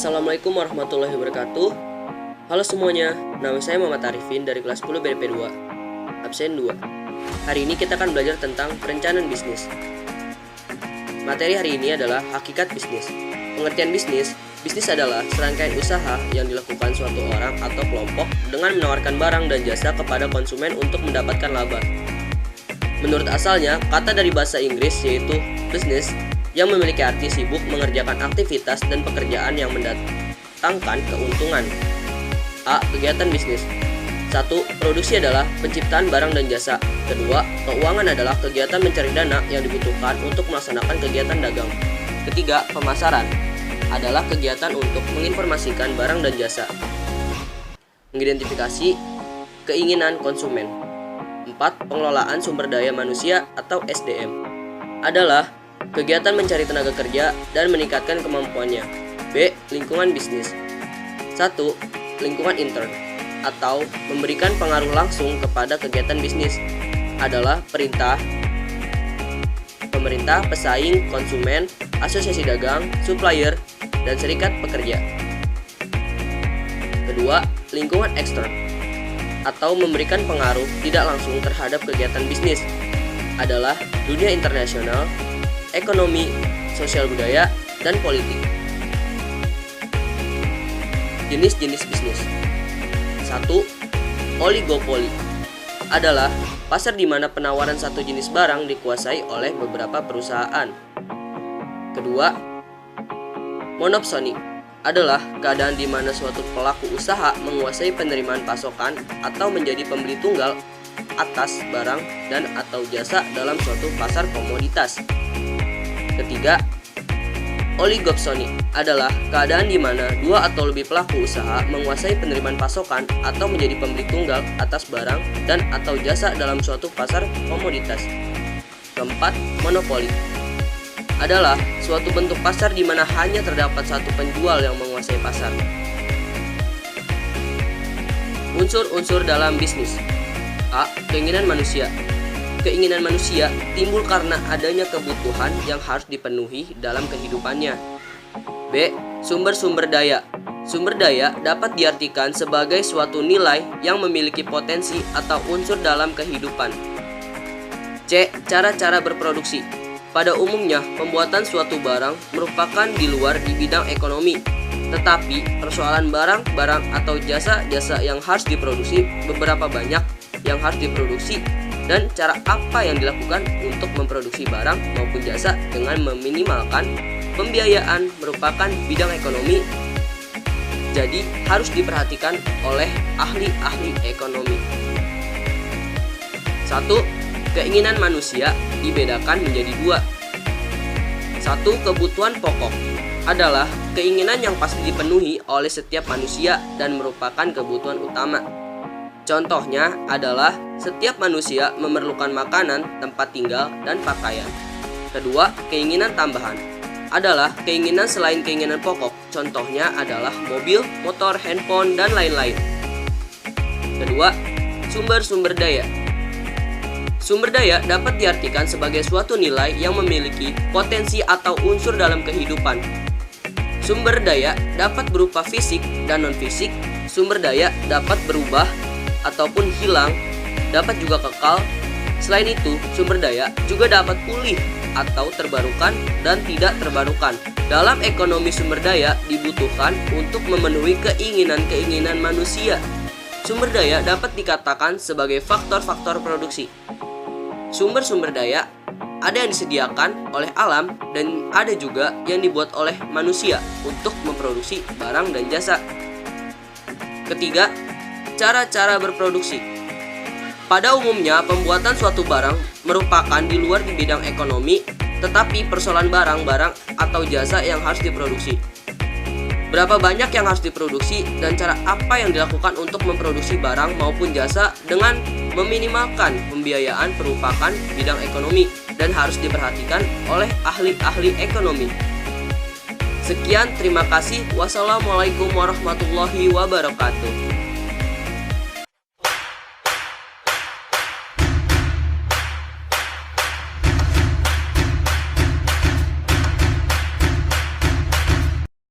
Assalamualaikum warahmatullahi wabarakatuh. Halo semuanya, nama saya Muhammad Arifin dari kelas 10 BDP 2, absen 2. Hari ini kita akan belajar tentang perencanaan bisnis. Materi hari ini adalah hakikat bisnis. Pengertian bisnis adalah serangkaian usaha yang dilakukan suatu orang atau kelompok dengan menawarkan barang dan jasa kepada konsumen untuk mendapatkan laba. Menurut asalnya, kata dari bahasa Inggris yaitu business yang memiliki arti sibuk mengerjakan aktivitas dan pekerjaan yang mendatangkan keuntungan. A. Kegiatan bisnis. 1. Produksi adalah penciptaan barang dan jasa. 2. Keuangan adalah kegiatan mencari dana yang dibutuhkan untuk melaksanakan kegiatan dagang. 3. Pemasaran adalah kegiatan untuk menginformasikan barang dan jasa. Mengidentifikasi keinginan konsumen. 4. Pengelolaan sumber daya manusia atau SDM adalah kegiatan mencari tenaga kerja dan meningkatkan kemampuannya. B. Lingkungan bisnis. 1. Lingkungan intern atau memberikan pengaruh langsung kepada kegiatan bisnis adalah pemerintah, pesaing, konsumen, asosiasi dagang, supplier, dan serikat pekerja. Kedua, lingkungan ekstern atau memberikan pengaruh tidak langsung terhadap kegiatan bisnis adalah dunia internasional, ekonomi, sosial budaya, dan politik. Jenis-jenis bisnis. 1. Oligopoli adalah pasar di mana penawaran satu jenis barang dikuasai oleh beberapa perusahaan. Kedua, monopsoni adalah keadaan di mana suatu pelaku usaha menguasai penerimaan pasokan atau menjadi pembeli tunggal atas barang dan atau jasa dalam suatu pasar komoditas. Ketiga, oligopsoni adalah keadaan di mana dua atau lebih pelaku usaha menguasai penerimaan pasokan atau menjadi pembeli tunggal atas barang dan atau jasa dalam suatu pasar komoditas. Keempat, monopoli adalah suatu bentuk pasar di mana hanya terdapat satu penjual yang menguasai pasar. Unsur-unsur dalam bisnis. A. Keinginan manusia. Keinginan manusia timbul karena adanya kebutuhan yang harus dipenuhi dalam kehidupannya. B. Sumber-sumber daya. Sumber daya dapat diartikan sebagai suatu nilai yang memiliki potensi atau unsur dalam kehidupan. C. Cara-cara berproduksi. Pada umumnya, pembuatan suatu barang merupakan di luar di bidang ekonomi. Tetapi, persoalan barang-barang atau jasa-jasa yang harus diproduksi beberapa banyak yang harus diproduksi dan cara apa yang dilakukan untuk memproduksi barang maupun jasa dengan meminimalkan pembiayaan merupakan bidang ekonomi, jadi harus diperhatikan oleh ahli-ahli ekonomi. 1. Keinginan manusia dibedakan menjadi 2. 1. Kebutuhan pokok adalah keinginan yang pasti dipenuhi oleh setiap manusia dan merupakan kebutuhan utama. Contohnya adalah setiap manusia memerlukan makanan, tempat tinggal, dan pakaian. Kedua, keinginan tambahan adalah keinginan selain keinginan pokok. Contohnya adalah mobil, motor, handphone, dan lain-lain. Kedua, sumber-sumber daya. Sumber daya dapat diartikan sebagai suatu nilai yang memiliki potensi atau unsur dalam kehidupan. Sumber daya dapat berupa fisik dan non-fisik. Sumber daya dapat berubah ataupun hilang, dapat juga kekal. Selain itu, sumber daya juga dapat pulih atau terbarukan dan tidak terbarukan. Dalam ekonomi, sumber daya dibutuhkan untuk memenuhi keinginan-keinginan manusia. Sumber daya dapat dikatakan sebagai faktor-faktor produksi. Sumber-sumber daya ada yang disediakan oleh alam dan ada juga yang dibuat oleh manusia untuk memproduksi barang dan jasa. Ketiga, cara-cara berproduksi. Pada umumnya, pembuatan suatu barang merupakan di luar di bidang ekonomi, tetapi persoalan barang-barang atau jasa yang harus diproduksi. Berapa banyak yang harus diproduksi dan cara apa yang dilakukan untuk memproduksi barang maupun jasa dengan meminimalkan pembiayaan merupakan bidang ekonomi dan harus diperhatikan oleh ahli-ahli ekonomi. Sekian, terima kasih. Wassalamualaikum warahmatullahi wabarakatuh.